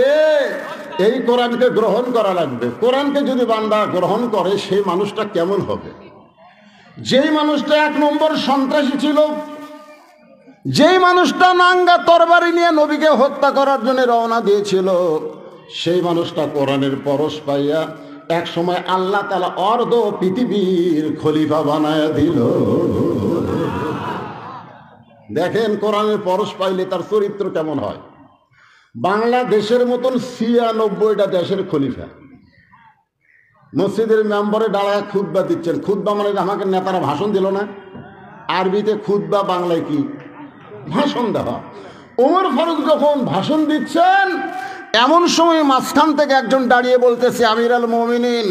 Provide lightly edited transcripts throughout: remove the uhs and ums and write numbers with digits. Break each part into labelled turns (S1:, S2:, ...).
S1: রে এই কোরআনকে গ্রহণ করা লাগবে। কোরআনকে যদি বান্দা গ্রহণ করে সেই মানুষটা কেমন হবে? যেই মানুষটা 1 নম্বর সন্ত্রাসী ছিল, যেই মানুষটা নাঙ্গা তরবারি নিয়ে নবীকে হত্যা করার জন্য রওনা দিয়েছিল, সেই মানুষটা কোরআনের পরশ পাইয়া এক সময় আল্লাহ তাআলা অর্ধ পৃথিবীর খলিফা বানায় দিল। দেখেন কোরআনের পরশ পাইলে তার চরিত্র কেমন হয়। বাংলাদেশের মতন 96টা দেশের খলিফা মসজিদের মেম্বারে দাঁড়ায় খুতবা দিচ্ছেন। খুতবা মানে আমাকে নেতারা ভাষণ দিল না, আরবিতে খুতবা, বাংলায় কি ভাষণ দেওয়া। ওমর ফারুক যখন ভাষণ দিচ্ছেন, এমন সময় মাঝখান থেকে একজন দাঁড়িয়ে বলতেছে, আমির আল মুমিনিন,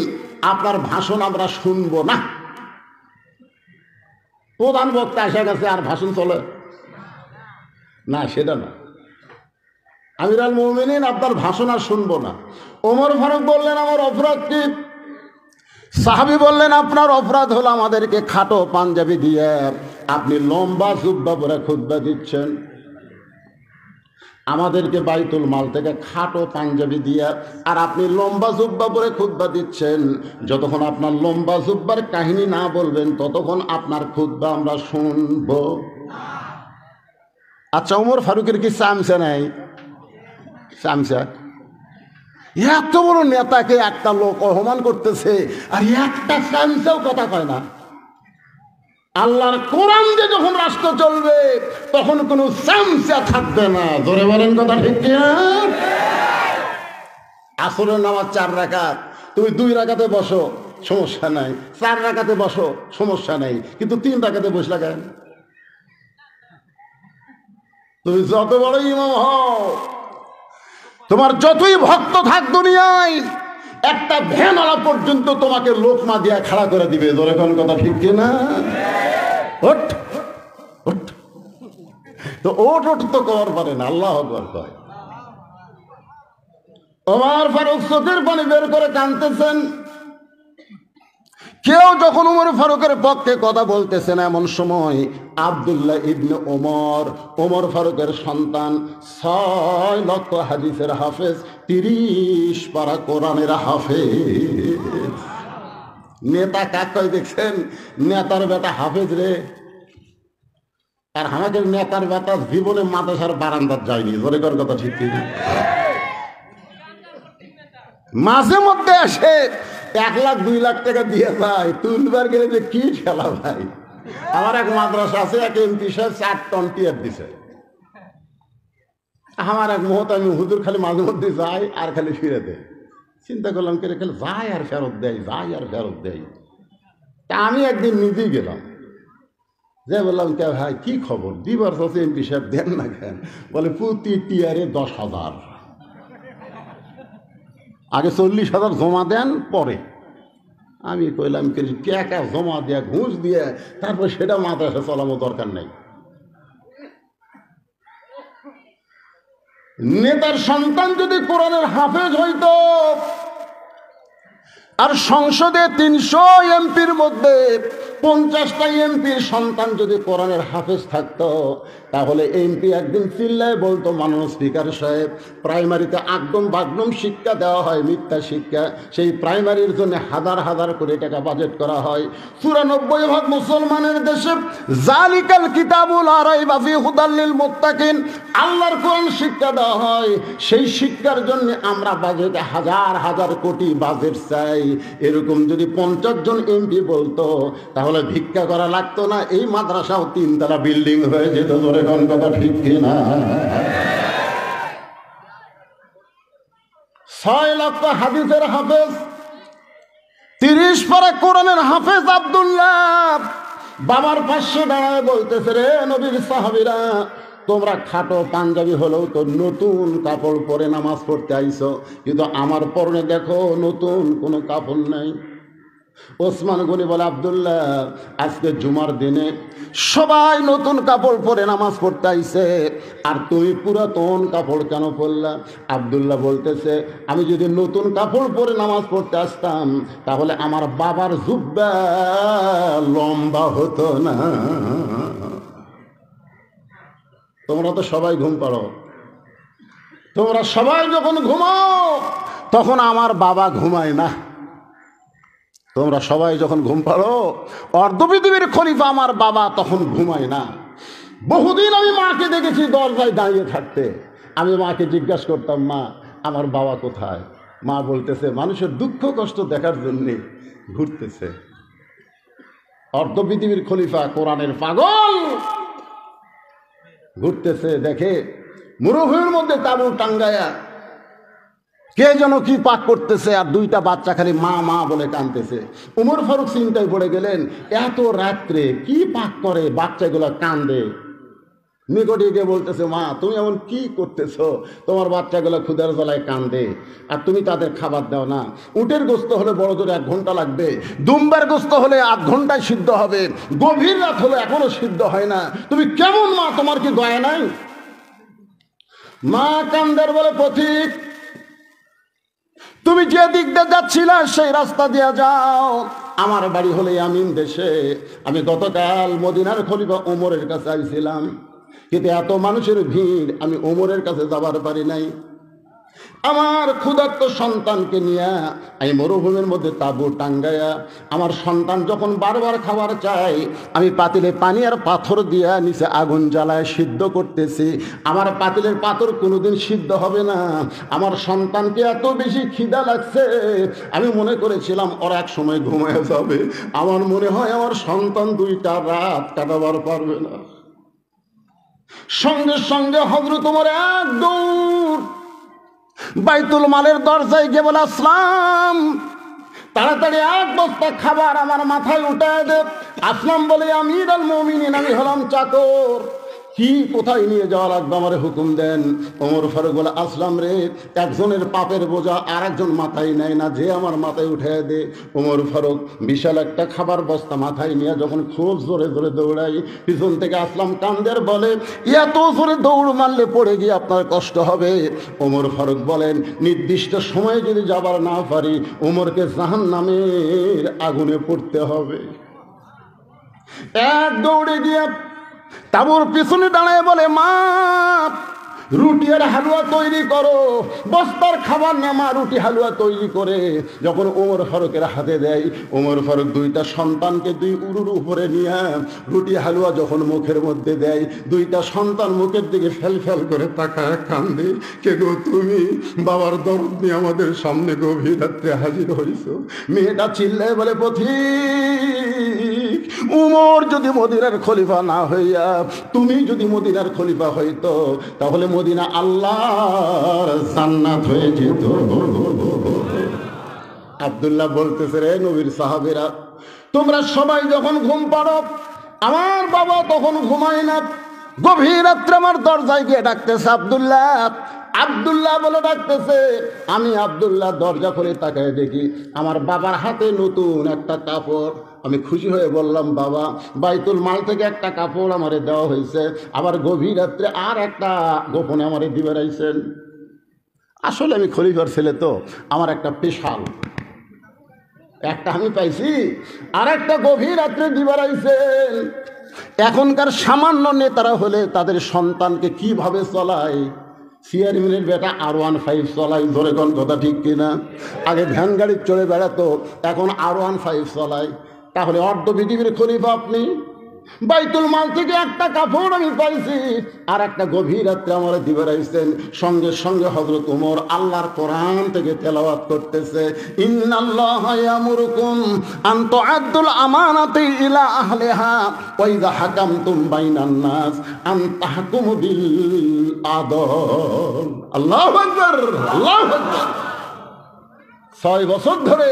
S1: আপনার ভাষণ আমরা শুনবো না। প্রধান বক্তা এসে গেছে, আর ভাষণ চলে না, সেটা না। আমির আল মুমিনিন, আপনার ভাষণ আর শুনবো না। ওমর ফারুক বললেন, আমার অপরাধ কি? সাহাবী বললেন, আপনার অপরাধ হলো আমাদেরকে খাটো পাঞ্জাবি দিয়ে আপনি লম্বা জুব্বা পরে খুতবা দিচ্ছেন, আমাদেরকে বাইতুল মাল থেকে খাটো পাঞ্জাবি দিয়ে আর আপনি লম্বা জুব্বা পরে খুতবা দিচ্ছেন। যতক্ষণ আপনার লম্বা জুব্বার কাহিনী না বলবেন ততক্ষণ আপনার খুতবা আমরা শুনবো। আচ্ছা, ওমর ফারুকের কি চামচা নাই? চামচা। এত বড় নেতাকে একটা লোক অপমান করতেছে, আর একটা চামচাও কথা কয় না। আল্লাহর কোরআন দিয়ে যখন রাষ্ট্র চলবে তখন কোনো চামচা থাকবে না। ধরে বলেন কথা ঠিক কিনা? আসরের নামাজ 4 রাকাত, তুমি 2 রাকাতে বসো, সমস্যা নাই। 4 রাকাতে বসো, সমস্যা নাই। কিন্তু 3 রাকাতে বসলা কেন? তুমি যত বড় ইমাম হও, তোমার যতই ভক্ত থাক দুনিয়ায়, একটা ভ্যানওয়ালা পর্যন্ত তোমাকে লোকমা দিয়া খাড়া করে দিবে। ধরে কোন কথা ঠিক কিনা? ওঠ ওঠ, তো ওঠ ওঠ তো কর পারে না, আল্লাহ আকবার কয়। ওমর ফারুক চোখের পানি বের করে কাঁদতেছেন। কেউ যখন ওমর ফারুকের পক্ষে কথা বলতেছেন, এমন সময় আব্দুল্লাহ ইবনে ওমর, ওমর ফারুকের সন্তান, 6 লক্ষ হাদিসের হাফেজ, 30 পারা কোরআনের হাফেজ। নেতা কাক কয় দেখছেন? নেতার বেটা হাফেজ রে। আর আমাদের নেতার বেটা জীবনে মাদ্রাসার বারান্দার যায়নি। জোরে কর কথা ঠিক কি? মাঝে মধ্যে আসে 1 লাখ 2 লাখ টাকা দিয়ে যায়, তুলবার গেলে যে কি খেলা ভাই। আমার এক মাদ্রাসা আছে, এক এমপি সাহেব 4 টন টিয়ার দিছে। আমার এক মহতামি হুজুর খালি মাঝে মধ্যে যায় আর খালি ফিরে দেয়। চিন্তা করলাম কে খালি যায় আর ফেরত দেয়, যায় আর ফেরত দেয়। তা আমি একদিন নিজেই গেলাম, যে বললাম, কে ভাই কি খবর? দিবার চাচ্ছে এমপি সাহেব, দেন না কেন? বলে প্রতি টিয়ারে 10,000। আগে 40,000 জমা দেন, পরে। আমি কইলাম, টাকা জমা দেয়া, ঘুষ দিয়ে তারপর সেটা মাদ্রাসা চলানো দরকার নেই। নেতার সন্তান যদি কোরআনের হাফেজ হইতো, আর সংসদে 300 এমপির মধ্যে 50টা এমপির সন্তান যদি কোরআনের হাফেজ থাকতো, তাহলে এমপি একদিন চিল্লায় বলতো, মাননীয় স্পিকার সাহেব, প্রাইমারিতে আকদম বাগদম শিক্ষা দেওয়া হয়, মিথ্যা শিক্ষা। সেই প্রাইমারির জন্য হাজার হাজার কোটি টাকা বাজেট করা হয়। 94% মুসলমানের দেশে জালিকাল কিতাবুল লা রাইবা ফিহি হুদাল লিল মুত্তাকিন, আল্লাহর কোরআন শিক্ষা দেওয়া হয়। সেই শিক্ষার জন্য আমরা বাজেটে হাজার হাজার কোটি বাজেট চাই। এরকম যদি 50 জন এমপি বলতো, তাহলে ভিক্ষা করা লাগতো না, এই মাদ্রাসাও 3 তলা বিল্ডিং হয়ে যেত। ধরে কোন কথা ঠিক কিনা? 6 লক্ষ হাদিসের হাফেজ, 30 পারা কোরআনের হাফেজ আব্দুল্লাহ বাবার পাশে দাঁড়ায় বলতেছে, রে নবীর সাহাবীরা, তোমরা খাটো পাঞ্জাবি হলেও তো নতুন কাপড় পরে নামাজ পড়তে আইছো, কিন্তু আমার পরনে দেখো নতুন কোনো কাপড় নাই। ওসমান গনি বলে, আব্দুল্লাহ, আজকে জুমার দিনে সবাই নতুন কাপড় পরে নামাজ পড়তে আইছে, আর তুমি পুরাতন কাপড় কেন পরলা? আব্দুল্লাহ বলতেছে, আমি যদি নতুন কাপড় পরে নামাজ পড়তে আসতাম, তাহলে আমার বাবার জুব্বা লম্বা হতো না। তোমরা তো সবাই ঘুম পাড়ো, তোমরা সবাই যখন ঘুমাও তখন আমার বাবা ঘুমায় না। তোমরা সবাই যখন ঘুম পাড়ো, অর্ধপৃথিবীর খলিফা আমার বাবা তখন ঘুমায় না। বহুদিন আমি মাকে দেখেছি দরজায় দাঁড়িয়ে থাকতে। আমি মাকে জিজ্ঞাসা করতাম, মা আমার বাবা কোথায়? মা বলতেছে মানুষের দুঃখ কষ্ট দেখার জন্যে ঘুরতেছে। অর্ধপৃথিবীর খলিফা, কোরআনের পাগল, ঘুরতেছে, দেখে মরুভূমির মধ্যে তাঁবু টাঙ্গায়া কে যেন কি পাক করতেছে, আর দুইটা বাচ্চা খালি মা মা বলে কাঁদতেছে। উমর ফারুক চিন্তায় পড়ে গেলেন, এত রাত্রে কি পাক করে, বাচ্চাগুলো কান্দে। নিকটে গিয়ে বলতেছে, মা তুমি এমন কি করতেছো? তোমার বাচ্চাগুলো ক্ষুধার জ্বালায় কান্দে আর তুমি তাদের খাবার দাও না। উটের গোস্ত হলে বড় জোরে 1 ঘন্টা লাগবে, দুম্বার গোস্ত হলে 8 ঘন্টায় সিদ্ধ হবে, গভীর রাত হলে এখনো সিদ্ধ হয় না। তুমি কেমন মা, তোমার কি দয়া নাই? মা কান্দের বলে, পথিক তুমি যে দিক দিয়ে যাচ্ছিলে সেই রাস্তা দিয়ে যাও। আমার বাড়ি হলে আমিন দেশে। আমি গতকাল মদিনার খলিফা ওমরের কাছে আইছিলাম, কিন্তু এত মানুষের ভিড় আমি ওমরের কাছে যাবার পারি নাই। আমার ক্ষুধার্ত সন্তানকে নিয়ে আমি মরুভূমির মধ্যে তাঁবু টাঙ্গায়া, আমার সন্তান যখন বারবার খাবার চাই, আমি পাতিলে পানি আর পাথর দিয়া নিচে আগুন জ্বালায় সিদ্ধ করতেছি। আমার পাতিলের পাথর কোনোদিন সিদ্ধ হবে না। আমার সন্তানকে এত বেশি খিদা লাগছে, আমি মনে করেছিলাম ওরা এক সময় ঘুমায় যাবে। আমার মনে হয় আমার সন্তান 2টা রাত কাটাবার পারবে না। সঙ্গে সঙ্গে হযরত ওমর এক দৌড় বাইতুল মালের দরজায় গিয়ে বলে, আসলাম তাড়াতাড়ি 1 বস্তা খাবার আমার মাথায় উঠায় দে। আসলাম বলে, আমিরুল মুমিনিন, আমি হলাম চাকর, কি কোথায় নিয়ে যাওয়া লাগবে আমারে হুকুম দেন। ওমর ফারুক বলে, আসলাম রে, একজনের পাপের বোঝা আর একজন মাথায় নেয় না, যে আমার মাথায় উঠায় দে। ওমর ফারুক বিশাল একটা খাবার বস্তা মাথায় নিয়ে যখন খুব জোরে জোরে দৌড়াই, পিছন থেকে আসলাম কান্দের বলে, এত জোরে দৌড় মারলে পড়ে গিয়ে আপনার কষ্ট হবে। ওমর ফারুক বলেন, নির্দিষ্ট সময়ে যদি যাবার না পারি, ওমরকে জাহান্নামের আগুনে পড়তে হবে। এক দৌড়ে গিয়ে তাঁবুর পিছনে দাঁড়ায় বলে, মা রুটি আর হালুয়া তৈরি করো। বস্তার খাবার নামা রুটি হালুয়া তৈরি করে যখন ওমর ফারুকের হাতে দেয়, ওমর ফারুক 2টা সন্তানকে 2 উরুর উপরে নিয়ে রুটি হালুয়া যখন মুখের মধ্যে দেয়, 2টা সন্তান মুখের দিকে ফেল ফেল করে তাকায় কান্দে। কে গো তুমি? বাবার দরদ নিয়ে আমাদের সামনে গভীর রাত্রে হাজির হইছো। মেয়েটা চিল্লায় বলে, পথিক উমর যদি মদিনার খলিফা না হইয়া তুমি যদি মদিনার খলিফা হইতো, তাহলে মদিনা আল্লাহর জান্নাত হয়ে যেত। আব্দুল্লাহ বলতেছে, রে নবীর সাহাবীরা, তোমরা সবাই যখন ঘুম পাড়ো, আমার বাবা তখন ঘুমায় না। গভীর রাত্রে আমার দরজায় গিয়ে ডাকতেছে, আব্দুল্লাহ আব্দুল্লাহ বলে ডাকতেছে। আমি আব্দুল্লাহ দরজা খুলে তাকায় দেখি আমার বাবার হাতে নতুন একটা কাপড়। আমি খুশি হয়ে বললাম, বাবা বাইতুল মাল থেকে একটা কাপড় আমারে দেওয়া হয়েছে, আবার গভীর রাত্রে আর একটা গোপনে আমারে দিবে রাইছেন। আসলে আমি খলিফার ছেলে তো, আমার একটা পেশাল একটা আমি পাইছি, আর একটা গভীর রাত্রে দিবে রাইছেন। এখনকার সামান্য নেতারা হলে তাদের সন্তানকে কিভাবে চলায়, চেয়ারম্যানের বেটা R15 চলায়, ধরে কোন কথা ঠিক কিনা? আগে ভ্যান গাড়ি চড়ে বেড়াতো, এখন R15 চলায়। তাহলে অর্ধপৃথিবীর খলিফা আপনি। বাইতুল মাল থেকে একটা কাপড় আমি পাইছি, আর একটা গভীর রাত্রে আমার দিবে রাইছেন। সঙ্গে সঙ্গে হযরত ওমর আল্লাহর কোরআন থেকে তেলাওয়াত করতেছে, ইন্নাল্লাহা ইয়ামুরুকুম আন তুআদ্দুল আমানাতি ইলা আহলিহা ওয়া ইযা হাকামতুম বাইনান নাস আন তাহকুমু বিল আদল। আল্লাহু আকবার, আল্লাহু আকবার। 6 বছর ধরে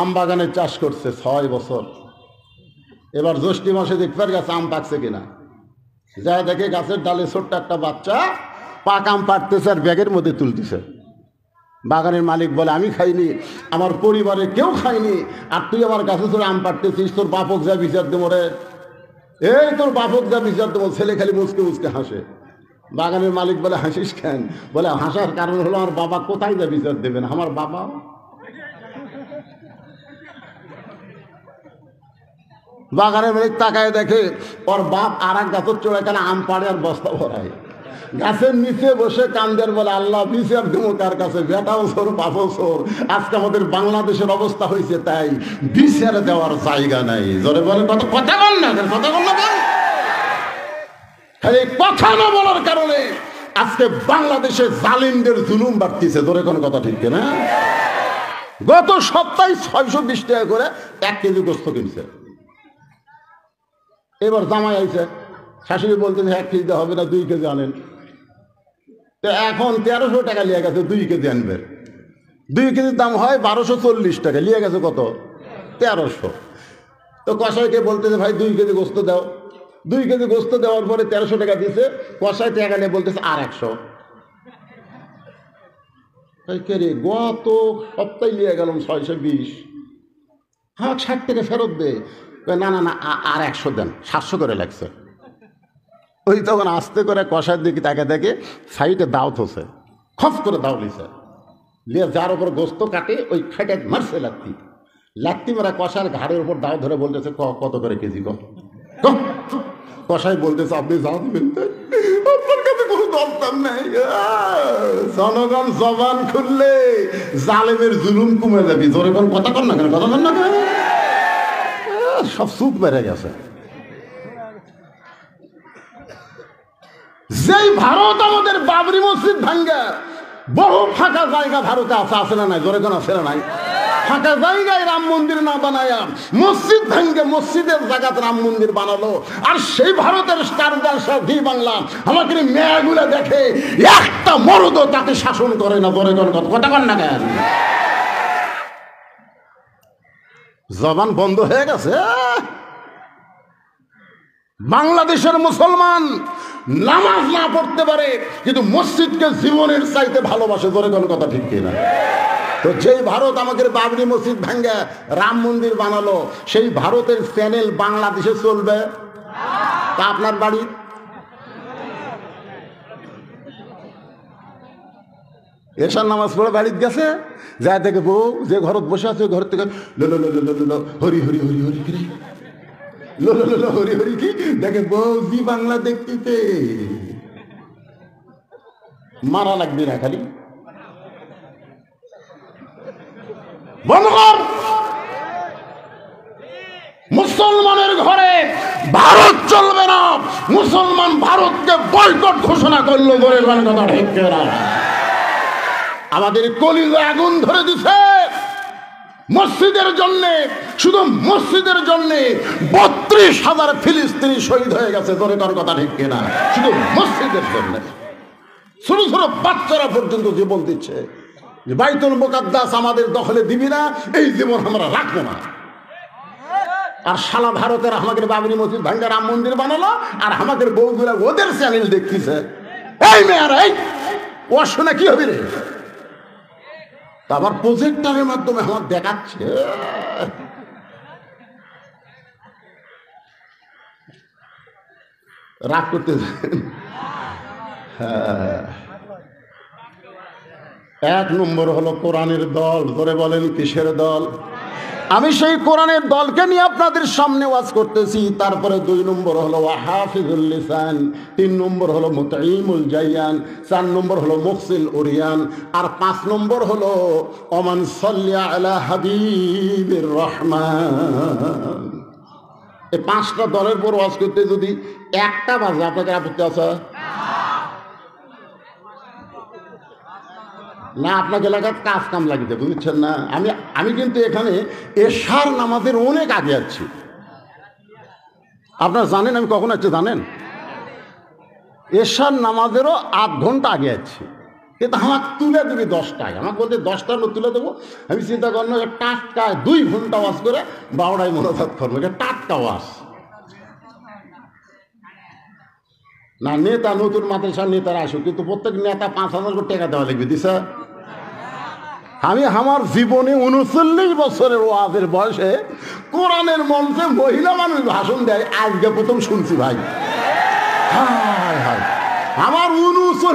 S1: আম বাগানে চাষ করছে, 6 বছর। এবার জ্যৈষ্ঠ মাসে দেখবার গাছে আম পাকছে কিনা, যা দেখে গাছের ডালে ছোট্ট একটা বাচ্চা পাক আম পাড়তেছে আর ব্যাগের মধ্যে তুলতেছে। বাগানের মালিক বলে, আমি খাইনি, আমার পরিবারে কেউ খায়নি, আর তুই আমার গাছে ধরে আম পাড়তেছিস, তোর বাপক যা বিচার দেবো রে, এই তোর বাপক যা বিচার দেবো। ছেলে খালি মুচকে মুচকে হাসে। বাগানের মালিক বলে, হাসিস কেন? বলে, হাসার কারণ হলো আমার বাবা কোথায় যা বিচার দেবেন, আমার বাবা। বাগানের মালিক তাকায় দেখে ওর বাপ আর এক গাছের চোড়ায় কেন আম পাড়ে আর বস্তা ভরায়। গাছের নিচে বসে কান্দের বলে আল্লাহ বিচার দেবো কার কাছে, বেটাও চোর বাপও চোর। আজকে আমাদের বাংলাদেশের অবস্থা হয়েছে তাই, বিচার দেওয়ার জায়গা নাই। জোরে বলে কথা বল না, কথা বল না, খালি কথা না বলার কারণে আজকে বাংলাদেশে জালিমদের জুলুম বাড়তিছে। জোরে কোন কথা ঠিক না? গত সপ্তাহে 620 টাকা করে 1 কেজি গোস্ত কিনছে। এবার জামাই আইছে, শাশুড়ি বলতেন 1 কেজি হবে না, 2 কেজি আনেন। তো এখন 1300 টাকা লিয়ে গেছে 2 কেজি আনবে। 2 কেজির দাম হয় 1240 টাকা, লিয়ে গেছে কত? 1300। তো কসাইকে বলতেছে ভাই 2 কেজি গোস্ত দাও। 2 কেজি গোস্ত দেওয়ার পরে 1300 টাকা দিয়েছে। কসাই টাকা নিয়ে বলতেছে আর 100। কে রে, গত সপ্তাহে লিয়ে গেলাম 620, হ্যাঁ 60 টাকা ফেরত দে। না না না, আর 100 দেন, 700 করে লাগছে। ওই তখন আস্তে করে কষার দিকে তাকে দেখে সাইডে দাও থসে, খপ করে দাও লিছে, লিয়ে যার উপর গোস্ত কাটে ওই খাইটে মারছে লাত্তি। লাত্তি মারা কষার ঘাড়ের উপর দাও ধরে বলতেছে কত করে কেজি কম। কষাই বলতেছে আপনি যা দিবেন তাই, আপনার কাছে কোনো দরকার নেই। জনগণ জবান খুললে জালেমের জুলুম কমে যাবি। জোরে কোন কথা কর না কেন, কথা কর না কেন, সব চুপ মেরে গেছে। যেই ভারত আমাদের বাবরি মসজিদ ভাঙ্গা, বহু ফাঁকা জায়গা ভারতে আছে না নাই? জোরে কোন আছে না নাই? ফাঁকা জায়গায় রাম মন্দির না বানায়া মসজিদ ভাঙ্গে মসজিদের জায়গাতে রাম মন্দির বানালো। আর সেই ভারতের স্টারদার দি বাংলা আমাকে মেয়েগুলো দেখে, একটা মরদ তাকে শাসন করে না। জোরে কোন কথা কর না কেন, জবান বন্ধ হয়ে গেছে। বাংলাদেশের মুসলমান নামাজ না পড়তে পারে কিন্তু মসজিদকে জীবনের চাইতে ভালোবাসে। ধরে কোন কথা ঠিক কিনা? তো যেই ভারত আমাদের বাবরি মসজিদ ভাঙ্গা রাম মন্দির বানালো, সেই ভারতের চ্যানেল বাংলাদেশে চলবে? তা আপনার বাড়ি এশার নামাজ পড়ে বাড়িতে গেছে, যা দেখে বউ যে ঘরত বসে আছে ঘর থেকে লো লো লো লো লো লো হরি হরি হরি হরি কি লো লো লো লো হরি হরি কি দেখে বউ জি বাংলা দেখতেছে। মারা লাগবে না খালি বন্ধ কর। মুসলমানের ঘরে ভারত চলবে না, মুসলমান ভারতকে বয়কট ঘোষণা করলো। বলে কথা ঠিক না? আমাদের কলিজা আগুন ধরে দিছে মসজিদের জন্য, শুধু মসজিদের জন্য 32,000 ফিলিস্তিনি শহীদ হয়ে গেছে। ধরে তার কথা ঠিক কিনা? শুধু মসজিদের জন্য ছোট ছোট বাচ্চারা পর্যন্ত জীবন দিচ্ছে যে বাইতুল মুকাদ্দাস আমাদের দখলে দিবি না, এই জীবন আমরা রাখবো না। আর সারা ভারতের আমাদের বাবরি মসজিদ ভাঙ্গা রাম মন্দির বানালো, আর আমাদের বউগুলা ওদের চ্যানেল দেখতেছে। এই মেয়েরা, এই ও শোনা কি হবে রে? আবার প্রজেক্টরের মাধ্যমে আমার দেখাচ্ছে। রাগ করতে এক নম্বর হলো কোরআনের দল। ধরে বলেন কিসের দল? আমি সেই কোরআনের দলকে নিয়ে আপনাদের সামনে ওয়াজ করতেছি। তারপরে 2 নম্বর হলো হাফিজুল লিসান, 3 নম্বর হলো মুতাইমুল জাইয়ান, 4 নম্বর হলো মুফসিল উরিয়ান, আর 5 নম্বর হলো ওমান সাল্লি আলা হাবিবির রহমান। এই 5টা দলের পর ওয়াজ করতে যদি 1টা বাজে আপনাদের আপত্তি আছে না? আপনাকে এলাকার কাজ কাম লাগিতে বুঝছেন না? আমি কিন্তু এখানে এশার নামাজের অনেক আগে আছি। আপনারা জানেন আমি কখন আছি জানেন? এশার নামাজেরও 8 ঘন্টা আগে আছি। কিন্তু আমাকে তুলে দেবে 10টায়, আমাকে বলতে 10টার মধ্যে তুলে দেবো। আমি চিন্তা করলাম টাটকায় 2 ঘন্টা ওয়াজ করে 12টায় মোনাজাত করবো। এটা টাটকা ওয়াজ না। নেতা নতুন মাদ্রাসার নেতারা আসুক, কিন্তু প্রত্যেক নেতা 5,000 করে টাকা দেওয়া লাগবে দিশা। আমি আমার জীবনে 39 বছরের ওয়াজের বয়সে কোরআনের মঞ্চে মহিলা মানুষ ভাষণ দেয় আজকে প্রথম শুনছি ভাই। হায় হায়, আমার 39 বছর